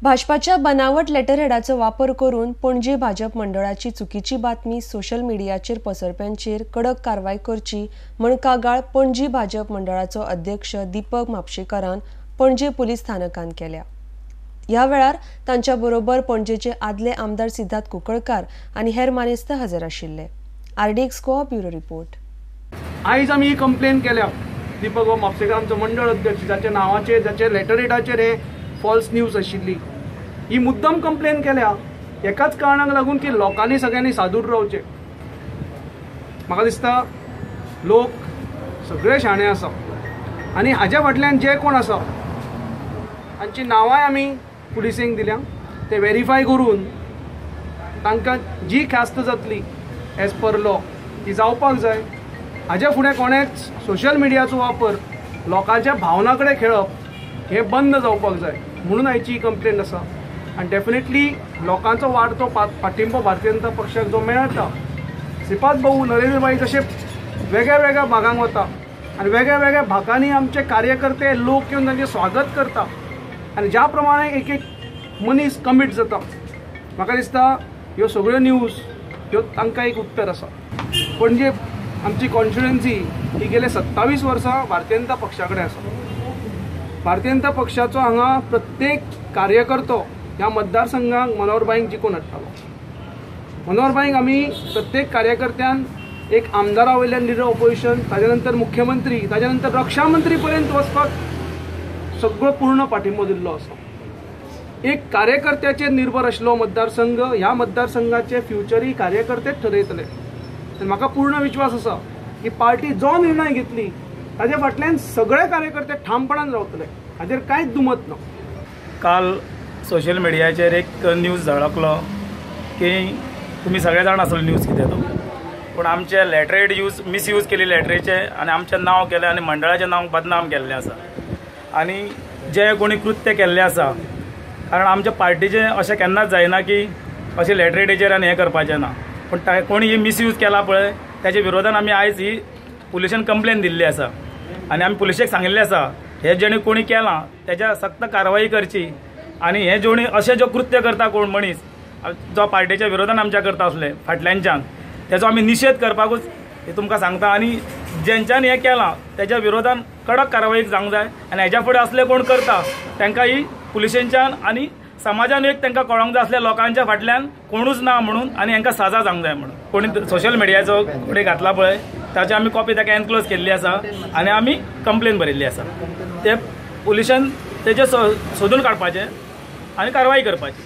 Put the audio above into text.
भाजपाच्या बनावट लेटरहेडाचो वापर करून पणजी भाजप मंडळाची चुकीची बातमी सोशल मीडियाचेर पसरप्यांचेर कडक कारवाई करची म्हण कागाळ पणजी भाजप मंडळाचो अध्यक्ष दीपक म्हापशेकारान पणजी पुलीस स्थानकांत केल्या। ह्या वेळार तांच्या बरोबर पणजेचे आदले आमदार सिद्धार्थ कुंकळकार आनी हेर मानेस्त हजर आशिल्ले। RDX Goa bureau report. आयज आमी ही कंप्लेन केल्या दीपक म्हापशेकार आमचो मंडळ अध्यक्ष जाच्या नावाचेर जाचे लेटरहेडाचेर हे फॉल्स न्यूज आशिल्ली। ही मुद्दम कंप्लेन केल्या एकाच कारणाक लागून की लोकांनी सगळ्यांनी सादूर रावचे। म्हाका दिसता लोक सगळे शाणे आसा आनी हाज्या फाटल्यान जे कोण आसा तांची नांवांय आमी पुलिसेंक दिल्या, ते व्हेरीफाय करून तांकां जी ख्यास्त जातली एज पर लॉ ती जावपाक जाय। हाज्या फुडें कोणेच सोशल मिडियाचो वापर लोकांच्या भावना कडेन खेळप हे बंद जावपाक जाय म्हणून आयची कंप्लेंट आसा। आनी डेफिनेटली लोकांचो वाडतो पाठिंबो भारतीय जनता पक्षाक जो मेळटा, श्रीपाद भाऊ नरेंद्र भाई जशे वेगळ्या वेगळ्या भागांक वता आनी वेगळ्या वेगळ्या भागांनी आमचे कार्यकर्ते लोक येवन तांचें स्वागत करता आनी ज्या प्रमाणे एक एक मनीस कमीट जाता, म्हाका दिसता ह्यो सगळ्यो न्यूज ह्यो तांकां एक उत्तर आसा। पणजे आमची कॉन्स्टिट्युएन्सी ही गेले 27 वर्सां भारतीय जनता पक्षा कडेन आसा। भारतीय जनता पक्षाचो हांगा प्रत्येक कार्यकर्तो ह्या मतदारसंघाक मनोहरबाईंक जिखून हाडटालो। मनोहरबाईंक आमी प्रत्येक कार्यकर्त्यान एक आमदारा वयल्यान लिडर ऑपोजिशन, ताजे नंतर मुख्यमंत्री, ताजे नंतर रक्षा मंत्री पर्यंत वचपाक सगळो पूर्ण पाठिंबो दिल्लो आसा। एक कार्यकर्त्याचेर निर्भर आशिल्लो मतदारसंघ, ह्या मतदारसंघाचे फ्युचरही कार्यकर्तेच ठरयतले। म्हाका पूर्ण विश्वास आसा की पार्टी जो निर्णय घेतली ताजे फाटल्यान सगळे कार्यकर्ते ठामपणान रावतले, हाजेर कांयच दुमत ना। काल सोशल मिडियाचेर एक न्यूज झळकलो की तुम्ही सगळे जाण आसले न्यूज कितें तो, पूण आमचे लेटरहेड मिसयूज केली लेटरेचे आनी आमचें नांव केलें आनी मंडळाचें नांव बदनाम केल्लें आसा। आनी जे कोणी कृत्य केल्लें आसा, कारण आमच्या पार्टीचें अशें केन्नाच जायना की अशें लेटरहेडीचेर आनी हें करपाचें ना, पूण कोणी ही मिसयूज केला पळय त्याच्या विरोधान आमी आयज ही पुलिशेन कंप्लेन दिल्ली आसा आनी आमी पुलिशेक सांगिल्लें आसा हे जेणे कोणी केलां तेच्या सक्त कारवाई करची आनी हे जेणी अशें जो कृत्य करता कोण मनीस जो पार्टीच्या विरोधान आमच्या करता आसले फाटल्यानच्यान, तेजो आमी निशेध करपाकूच हे तुमकां सांगता। आनी जेंच्यान हें केलां तेच्या विरोधान कडक कारवाई जावंक जाय आनी हेच्या फुडें असले कोण करता तांकां ही पुलिशेंच्यान आनी समाजान एक तांकां कळोंक जाय असल्या लोकांच्या फाटल्यान कोणूच ना म्हणून आनी हांकां सजा जावंक जाय म्हणून। कोणी सोशल मिडियाचो फुडें घातला पळय ताची आमी कॉपी ताका एनक्लोज केल्ली आसा आनी आमी कंप्लेन बरयल्ली आसा। ते पुलिशेन तेजे सोदून काडपाचें आनी कारवाई करपाची।